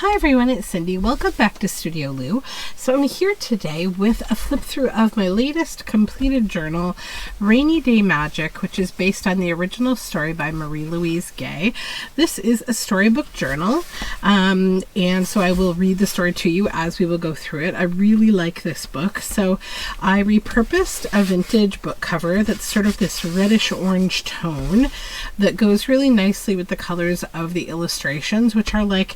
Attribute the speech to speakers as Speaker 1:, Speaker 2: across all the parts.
Speaker 1: Hi everyone, it's Cindy. Welcome back to Studioloo. So I'm here today with a flip through of my latest completed journal, Rainy Day Magic, which is based on the original story by Marie-Louise Gay. This is a storybook journal, and so I will read the story to you as we will go through it. I really like this book. So I repurposed a vintage book cover that's sort of this reddish orange tone that goes really nicely with the colors of the illustrations, which are like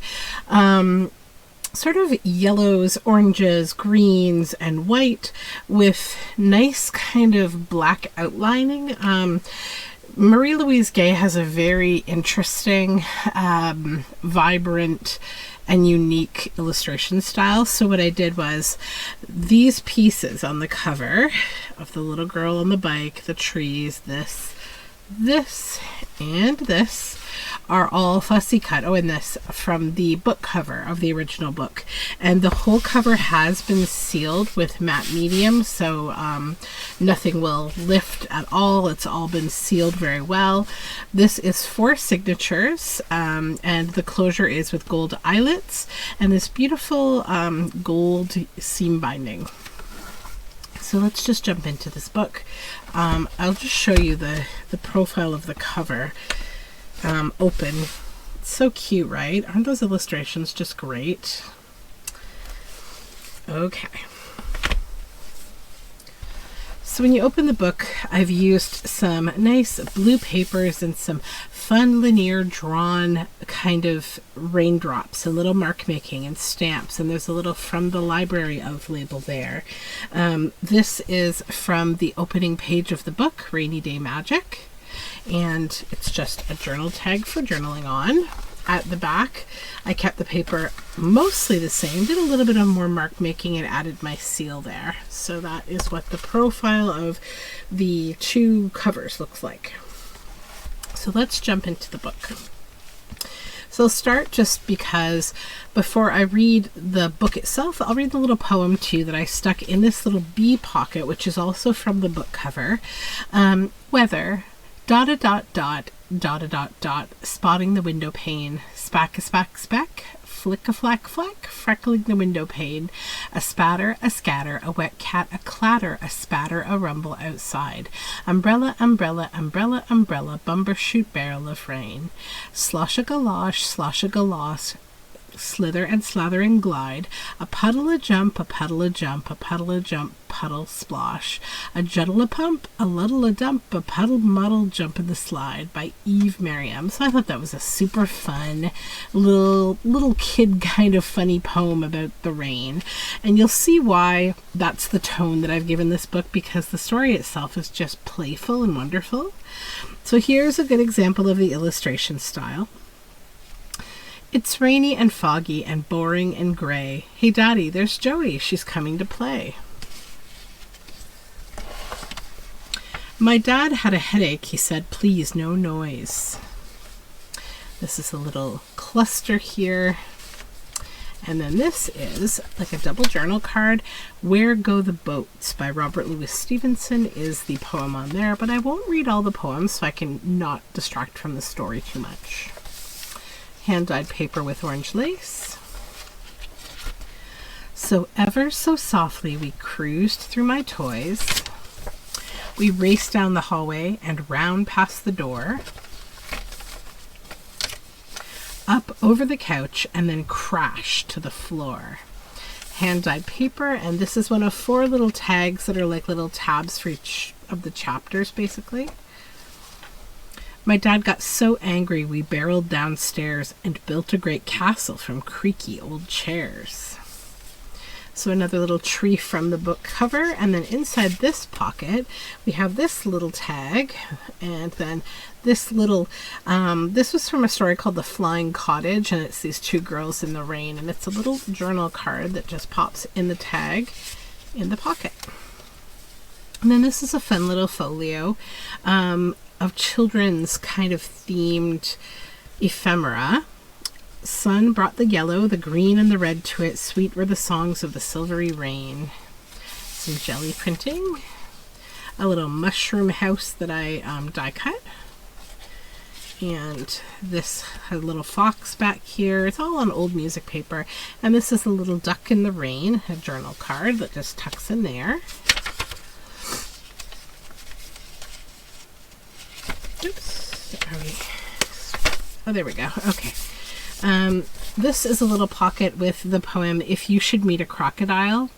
Speaker 1: sort of yellows, oranges, greens, and white with nice kind of black outlining. Marie-Louise Gay has a very interesting, vibrant, and unique illustration style. So what I did was these pieces on the cover of the little girl on the bike, the trees, this, and this are all fussy cut. Oh, and this from the book cover of the original book. And the whole cover has been sealed with matte medium, so nothing will lift at all. It's all been sealed very well. This is 4 signatures, and the closure is with gold eyelets and this beautiful gold seam binding. So let's just jump into this book. I'll just show you the profile of the cover. Open. It's so cute, right? Aren't those illustrations just great? Okay. So when you open the book, I've used some nice blue papers and some fun linear drawn kind of raindrops and little mark making and stamps, and there's a little from the library of label there. This is from the opening page of the book, Rainy Day Magic, and it's just a journal tag for journaling on. At the back, I kept the paper mostly the same, did a little bit of more mark making and added my seal there. So that is what the profile of the 2 covers looks like. So let's jump into the book. So I'll start just because before I read the book itself, I'll read the little poem too that I stuck in this little bee pocket, which is also from the book cover. Weather. Dot dot dot dot dot dot, spotting the window pane, spack a spack speck, flick a flack flack, freckling the window pane, a spatter, a scatter, a wet cat, a clatter, a spatter, a rumble outside, umbrella, umbrella, umbrella, umbrella, bumbershoot barrel of rain, slosh a galosh, slither and slather and glide, a puddle a jump, a puddle a jump, a puddle a jump, puddle splosh, a juddle a pump, a luddle a dump, a puddle muddle jump in the slide by Eve Merriam. So I thought that was a super fun little kid kind of funny poem about the rain, and you'll see why that's the tone that I've given this book, because the story itself is just playful and wonderful. So here's a good example of the illustration style. It's rainy and foggy and boring and gray. Hey Daddy, there's Joey. She's coming to play. My dad had a headache. He said, please, no noise. This is a little cluster here. And then this is like a double journal card. Where Go the Boats by Robert Louis Stevenson is the poem on there, but I won't read all the poems so I can not distract from the story too much. Hand-dyed paper with orange lace. So ever so softly we cruised through my toys. We raced down the hallway and round past the door, up over the couch, and then crashed to the floor. Hand-dyed paper, and this is one of 4 little tags that are like little tabs for each of the chapters, basically. My dad got so angry we barreled downstairs and built a great castle from creaky old chairs. So another little tree from the book cover, and then inside this pocket we have this little tag, and then this little, this was from a story called The Flying Cottage, and it's these 2 girls in the rain, and it's a little journal card that just pops in the tag in the pocket. And then this is a fun little folio of children's kind of themed ephemera. Sun brought the yellow, the green, and the red to it. Sweet were the songs of the silvery rain. Some jelly printing. A little mushroom house that I die cut. And this has a little fox back here. It's all on old music paper. And this is a little duck in the rain, a journal card that just tucks in there. Oops. Oh, there we go. Okay. This is a little pocket with the poem, If You Should Meet a Crocodile,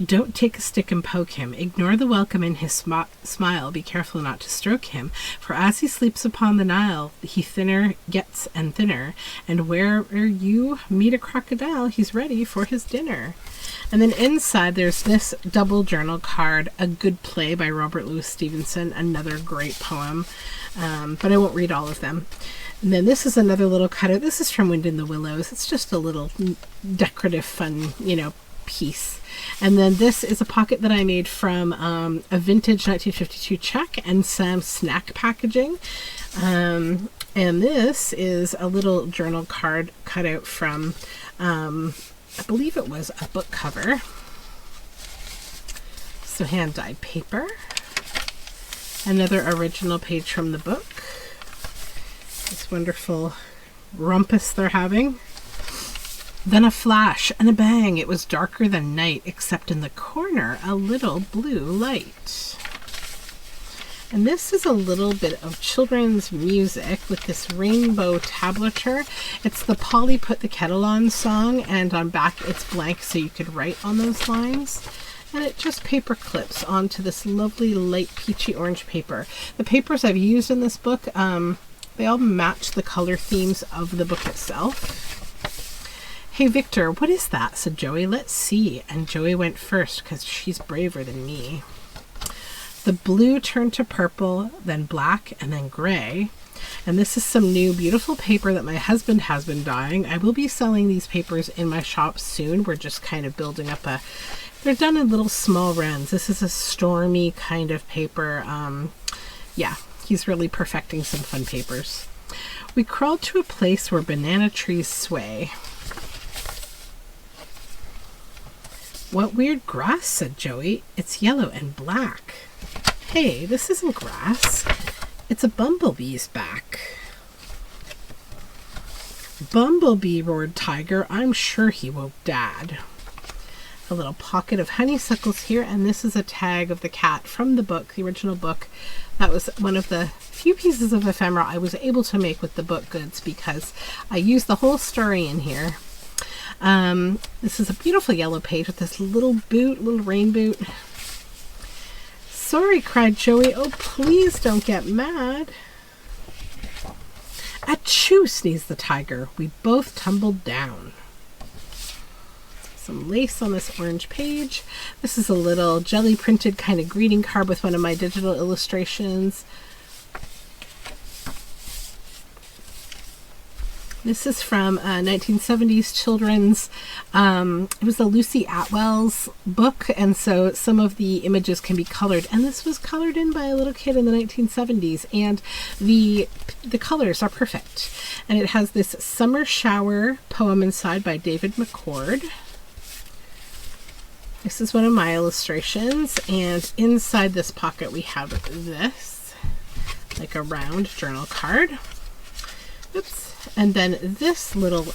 Speaker 1: don't take a stick and poke him. Ignore the welcome in his smile. Be careful not to stroke him. For as he sleeps upon the Nile, he thinner gets and thinner. And wherever you meet a crocodile, he's ready for his dinner. And then inside there's this double journal card, A Good Play by Robert Louis Stevenson, another great poem, but I won't read all of them. And then this is another little cutout. This is from Wind in the Willows. It's just a little decorative, fun, piece. And then this is a pocket that I made from a vintage 1952 check and some snack packaging. And this is a little journal card cutout from, I believe it was a book cover. So hand-dyed paper. Another original page from the book. This wonderful rumpus they're having. Then a flash and a bang. It was darker than night, except in the corner, a little blue light. And this is a little bit of children's music with this rainbow tablature. It's the Polly Put the Kettle On song, and on back it's blank so you could write on those lines. And it just paper clips onto this lovely light peachy orange paper. The papers I've used in this book, they all match the color themes of the book itself. Hey, Victor, what is that? Said Joey. Let's see. And Joey went first because she's braver than me. The blue turned to purple, then black, and then gray. And this is some new beautiful paper that my husband has been dyeing. I will be selling these papers in my shop soon. We're just kind of building up they're done in little small runs. This is a stormy kind of paper. Yeah. He's really perfecting some fun papers. We crawled to a place where banana trees sway. What weird grass, said Joey. It's yellow and black. Hey, this isn't grass. It's a bumblebee's back. Bumblebee, roared Tiger. I'm sure he woke Dad. A little pocket of honeysuckles here, and this is a tag of the cat from the book, the original book. That was one of the few pieces of ephemera I was able to make with the book goods because I used the whole story in here. This is a beautiful yellow page with this little boot, little rain boot. Sorry, cried Joey. Oh, please don't get mad. Achoo, sneezed the tiger. We both tumbled down. Some lace on this orange page. This is a little jelly printed kind of greeting card with one of my digital illustrations. This is from 1970s children's, it was a Lucy Atwell's book, and so some of the images can be colored, and this was colored in by a little kid in the 1970s, and the colors are perfect. And it has this summer shower poem inside by David McCord. This is one of my illustrations, and inside this pocket we have this, like a round journal card. Oops. And then this little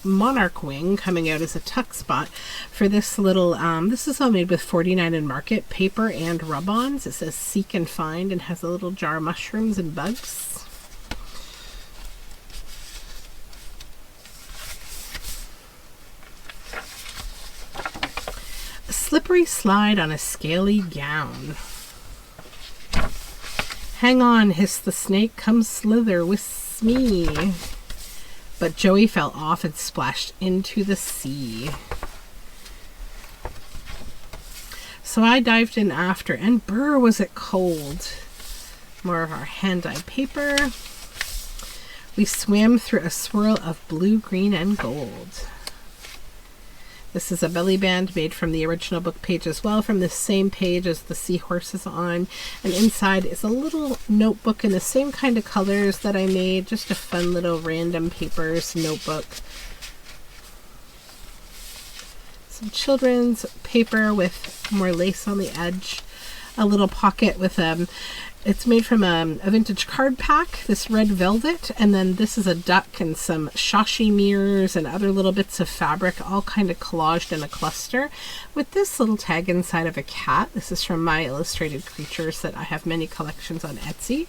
Speaker 1: monarch wing coming out as a tuck spot for this little, this is all made with 49 and Market paper and rub-ons. It says Seek and Find and has a little jar of mushrooms and bugs. A slippery slide on a scaly gown. Hang on, hissed the snake, come slither with me. But Joey fell off and splashed into the sea. So I dived in after, and brr, was it cold. More of our hand-dyed paper. We swam through a swirl of blue, green, and gold. This is a belly band made from the original book page as well, from the same page as the seahorse is on. And inside is a little notebook in the same kind of colors that I made. Just a fun little random papers notebook. Some children's paper with more lace on the edge. A little pocket with It's made from a vintage card pack, this red velvet, and then this is a duck and some shashi mirrors and other little bits of fabric, all kind of collaged in a cluster, with this little tag inside of a cat. This is from my illustrated creatures that I have many collections on Etsy.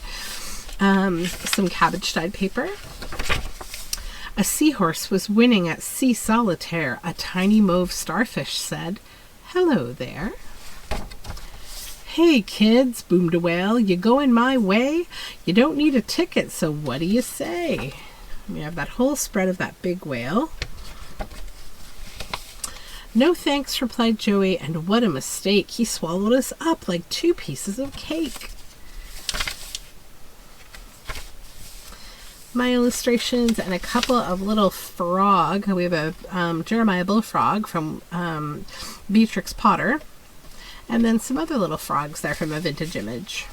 Speaker 1: Some cabbage dyed paper. A seahorse was winning at sea solitaire. A tiny mauve starfish said, "Hello there." "Hey kids," boomed a whale, "you going my way? You don't need a ticket, so what do you say?" We have that whole spread of that big whale. "No thanks," replied Joey, "and what a mistake. He swallowed us up like 2 pieces of cake." My illustrations and a couple of little frog. We have a Jeremiah bullfrog from Beatrix Potter. And then some other little frogs there from a vintage image.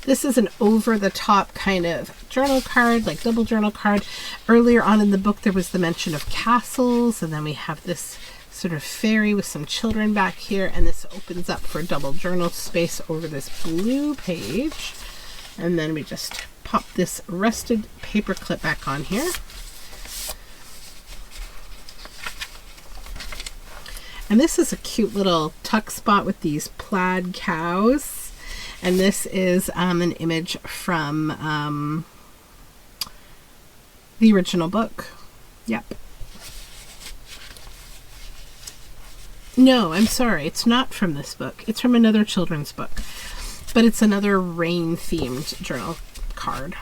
Speaker 1: This is an over-the-top kind of journal card, like double journal card. Earlier on in the book, there was the mention of castles, and then we have this sort of fairy with some children back here, and this opens up for double journal space over this blue page. And then we just pop this rusted paper clip back on here. And this is a cute little tuck spot with these plaid cows. And this is an image from the original book. Yep. No, I'm sorry. It's not from this book. It's from another children's book. But it's another rain-themed journal card.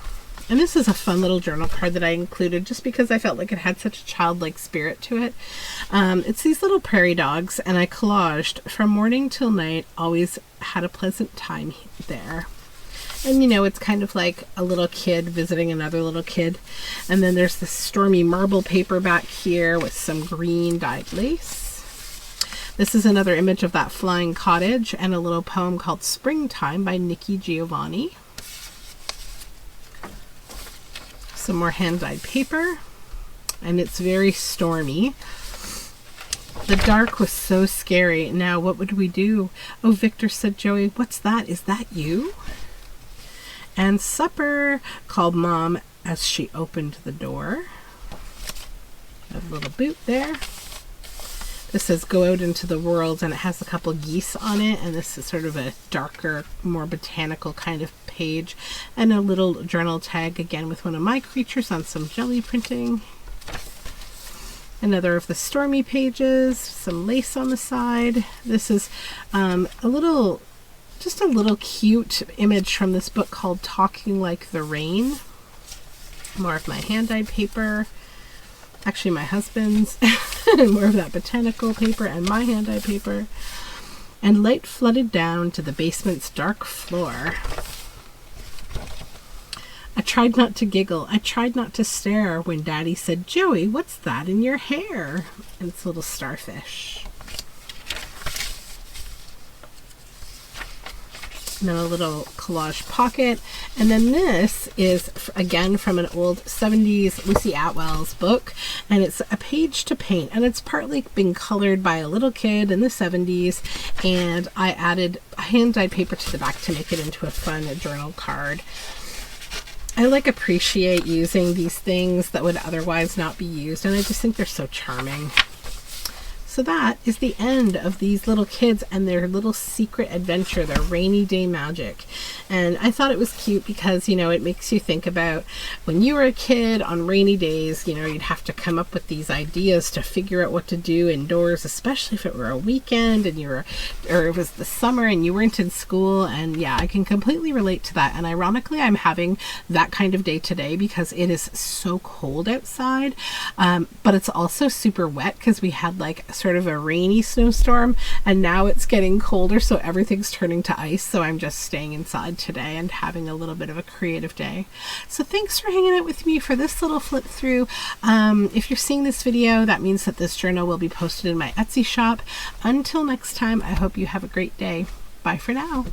Speaker 1: And this is a fun little journal card that I included just because I felt like it had such a childlike spirit to it. It's these little prairie dogs, and I collaged from morning till night, always had a pleasant time there. And you know, it's kind of like a little kid visiting another little kid. And then there's this stormy marble paper back here with some green dyed lace. This is another image of that flying cottage and a little poem called Springtime by Nikki Giovanni. Some more hand-dyed paper, and it's very stormy. The dark was so scary. Now what would we do? "Oh, Victor," said Joey, "what's that? Is that you?" "And supper," called Mom as she opened the door. A little boot there. This says "Go out into the world," and it has a couple geese on it, and this is sort of a darker, more botanical kind of page, and a little journal tag again with one of my creatures on some jelly printing. Another of the stormy pages, some lace on the side. This is just a little cute image from this book called Talking Like the Rain. More of my hand-dyed paper. Actually, my husband's. More of that botanical paper and my hand-dyed paper. And light flooded down to the basement's dark floor. I tried not to giggle. I tried not to stare when Daddy said, "Joey, what's that in your hair?" And it's a little starfish. And then a little collage pocket. And then this is, again, from an old 70s Lucy Atwell's book. And it's a page to paint. And it's partly been colored by a little kid in the 70s. And I added hand-dyed paper to the back to make it into a fun journal card. I appreciate using these things that would otherwise not be used. And I just think they're so charming. So that is the end of these little kids and their little secret adventure, their rainy day magic. And I thought it was cute because, you know, it makes you think about when you were a kid on rainy days, you know, you'd have to come up with these ideas to figure out what to do indoors, especially if it were a weekend and or it was the summer and you weren't in school. And yeah, I can completely relate to that. And ironically, I'm having that kind of day today because it is so cold outside. But it's also super wet because we had like sort of a rainy snowstorm, and now it's getting colder, so everything's turning to ice. So I'm just staying inside today and having a little bit of a creative day. So thanks for hanging out with me for this little flip through. If you're seeing this video, that means that this journal will be posted in my Etsy shop. Until next time, I hope you have a great day. Bye for now.